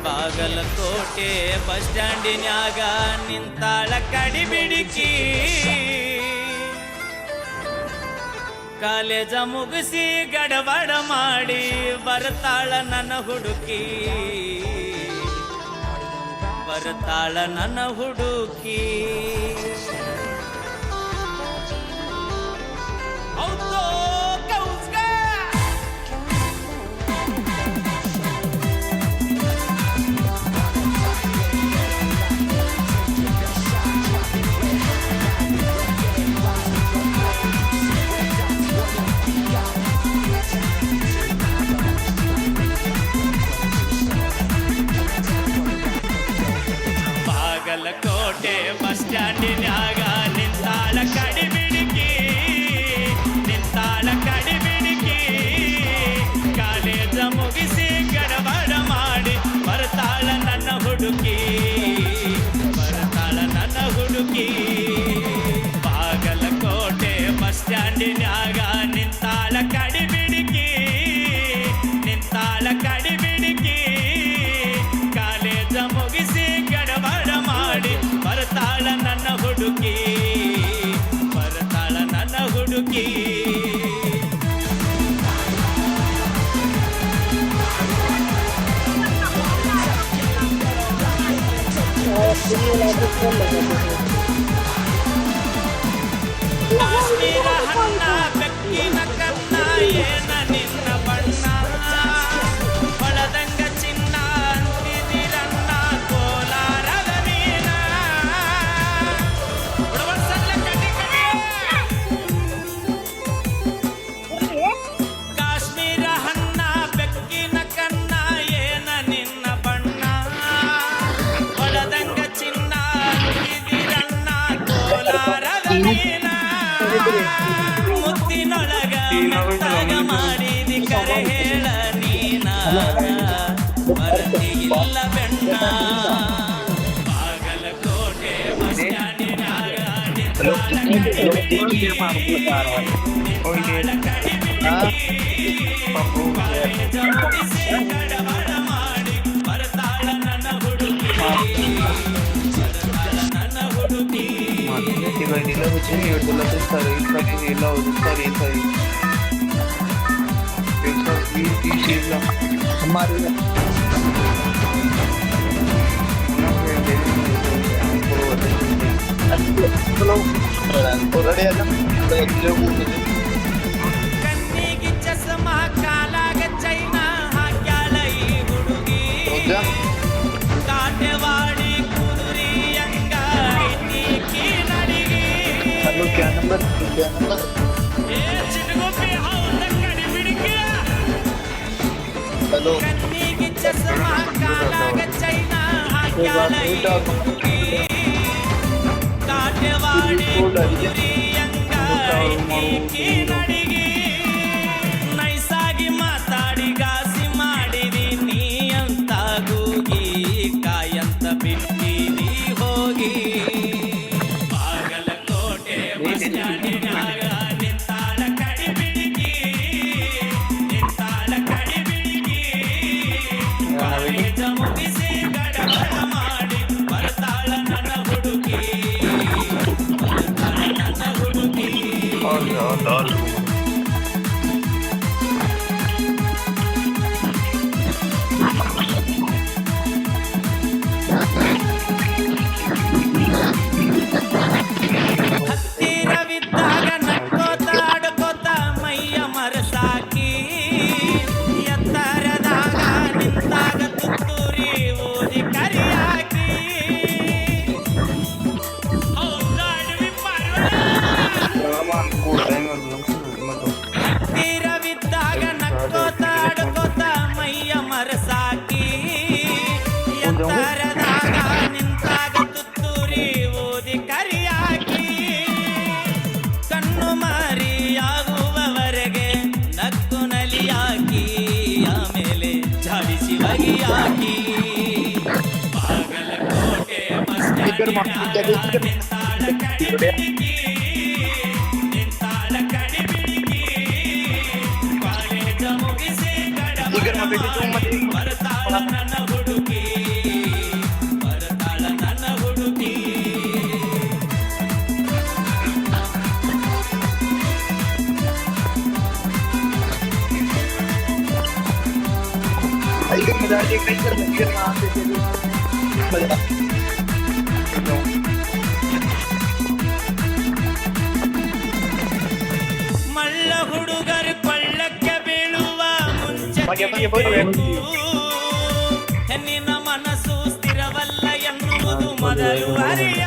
Bagalkot bus ಸ್ಟ್ಯಾಂಡಿನ್ಯಾಗ ನಿಂತಾಳ ಕಡಿಬಿಡಿಕಿ college ಮುಗಿಸಿ ಗಡಬಡ ಮಾಡಿ ಬರ್ತಾಳ ನನ್ನ ಹುಡುಕಿ ಬರ್ತಾಳ ನನ್ನ ಹುಡುಕಿ ಬಾಗಲಕೋಟೆ ಬಸ್ ಸ್ಟ್ಯಾಂಡಿನ್ಯಾಗ ನಿಂತಾಳ ಕಡಿಬಿಡಿಕಿ ನಿಂತಾಳ ಕಡಿಬಿಡಿಕಿ ಕಾಲೇಜ ಮುಗಿಸಿ ಗಡಬಡ ಮಾಡಿ ಬರ್ತಾಳ ನನ್ನ ಹುಡುಕಿ ಬರ್ತಾಳ ನನ್ನ ಹುಡುಕಿ ಬಾಗಲಕೋಟೆ ಬಸ್ ಸ್ಟ್ಯಾಂಡಿನ್ಯಾಗ ನಿಂತಾಳ ಕಡಿಬಿಡಿಕಿ ನಿಂತಾಳ ಕಡಿಬಿಡಿಕಿ ಕಾಲೇಜ ಮುಗಿಸಿ ಗಡಬಡ ಮಾಡಿ ಬರ್ತಾಳ ನನ್ನ ಹುಡುಕಿ ಬರ್ತಾಳ ನನ್ನ ಹುಡುಕಿ ಕಾಶ್ಮೀರ ಹಣ್ಣ ಬೆಕ್ಕಿನ ಕನ್ನ ಏನ ನಿನ್ನ ಬಣ್ಣ ಹೊಳದಂಗ ಚಿನ್ನ ಅಂತಿದಿರನ್ನ ಕೋಲಾರದ ಮೀನ ಕಾಶ್ಮೀರ ಹಣ್ಣ ಬೆಕ್ಕಿನ ಕನ್ನ ಏನ ನಿನ್ನ ಬಣ್ಣ ಹೊಳದಂಗ ಚಿನ್ನ ಅಂತಿದಿರನ್ನ ಕೋಲಾರದ ಮೀನ ಮುತ್ತಿನೊಳಗ ಮೆತ್ತಗ ಮಾಡಿದಿ ಕರೆ ಹೇಳ ನೀನ ಮರತಿ ಇಲ್ಲ ಬೆಣ್ಣ ಬಾಗಲಕೋಟೆ ಬಸ್ ಸ್ಟ್ಯಾಂಡಿನ್ಯಾಗ ನಿಂತಾಳ ಕಡಿಬಿಡಿಕಿ ನಿಂತಾಳ ಕಡಿಬಿಡಿಕಿ ಕಾಲೇಜ ಮುಗಿಸಿ ಗಡಬಡ ಮಾಡಿ ಬರ್ತಾಳ ನನ್ನ ಹುಡುಕಿ ಬರ್ತಾಳ ನನ್ನ ಹುಡುಕಿ Inilah hujan ya adalah sari inilah sari besar di sini kemarin ಕಣ್ಣಿಗೆ ಚಸ್ಮಾ ಕಾಲಾಗ ಚೈನಾ ಹಾಕ್ಯಾಳ ಈ ಹುಡುಗಿ ಕಾಟೆವಾಡಿ ಕುದುರಿ ಅಂಗ ಐತಿ ನಡಿಗಿ क्या नंबर ಏ ಚಿಟಗೋಪಿ ಹೌದ ಕಡಿಬಿಡಿಕಿ हेलो ಕಣ್ಣಿಗೆ ಚಸ್ಮಾ ಕಾಲಾಗ ಚೈನಾ ಹಾಕ್ಯಾಳ ಈ ಹುಡುಗಿ ಕಾಟೆವಾಡಿ ಕುದುರಿ ಅಂಗ ಐತಿ ನಡಿಗಿ ನೈಸಾಗಿ ಮಾತಾಡಿ ಗಾಸಿ ಮಾಡಿದಿ ನೀ ಅಂತ ಗೂಗಿ ಕಾಯಂತ ಬಿಟ್ಟಿದಿ ಹೋಗಿ ಬಾಗಲಕೋಟೆ ಬಸ್ ಸ್ಟ್ಯಾಂಡಿನ್ಯಾಗ ನಿಂತಾಳ ಕಡಿಬಿಡಿಕಿ ನಿಂತಾಳ ಕಡಿಬಿಡಿಕಿ ಕಾಲೇಜ ಮುಗಿಸಿ ಗಡಬಡ ಮಾಡಿ ಬರ್ತಾಳ ನನ್ನ ಹುಡುಕಿ ಬರ್ತಾಳ ನನ್ನ ಹುಡುಕಿ और ಹತ್ತಿರವಿದ್ದಾಗ ನಕ್ಕೋತ ಆಡ್ಕೋತ ಮೈಯ ಮರಸಾಕಿ ಎತ್ತರದಾಗ ನಿಂತಾಗ ತುತ್ತೂರಿ ಓದಿ ಕರಿಯಾಕಿ ಹತ್ತಿರವಿದ್ದಾಗ ನಕ್ಕೋತ ಆಡ್ಕೋತ ಮೈಯ ಮರಸಾಕಿ ಎತ್ತರದಾಗ ನಿಂತಾಗ ತುತ್ತೂರಿ ಓದಿ ಕರಿಯಾಕಿ ಕಣ್ಣು ಮಾರಿಯಾಗುವವರೆಗೆ ನಕ್ಕು ನಲಿಯಾಕಿ ಆಮೇಲೆ ಝಾಡಿಸಿ ಬಗೆಯಾಕಿ ಬಾಗಲಕೋಟೆ ಬಸ್ ಸ್ಟ್ಯಾಂಡಿನ್ಯಾಗ ನಿಂತಾಳ ಕಡಿಬಿಡಿಕಿ ನಿಂತಾಳ ಕಡಿಬಿಡಿಕಿ ಕಾಲೇಜ ಮುಗಿಸಿ ಗಡಬಡ ಮಾಡಿ ಬರ್ತಾಳ ನನ್ನ ಹುಡುಗಿ ಮಳ್ಳ ಹುಡುಗರು ಕೊಳ್ಳಕ್ಕೆ ಬೀಳುವ ಮುಂಚೆ ಹೆಣ್ಣಿನ ಮನಸ್ಸು ಸ್ಥಿರವಲ್ಲ ಎನ್ನುವುದು ಮೊದಲು ಅರಿಯ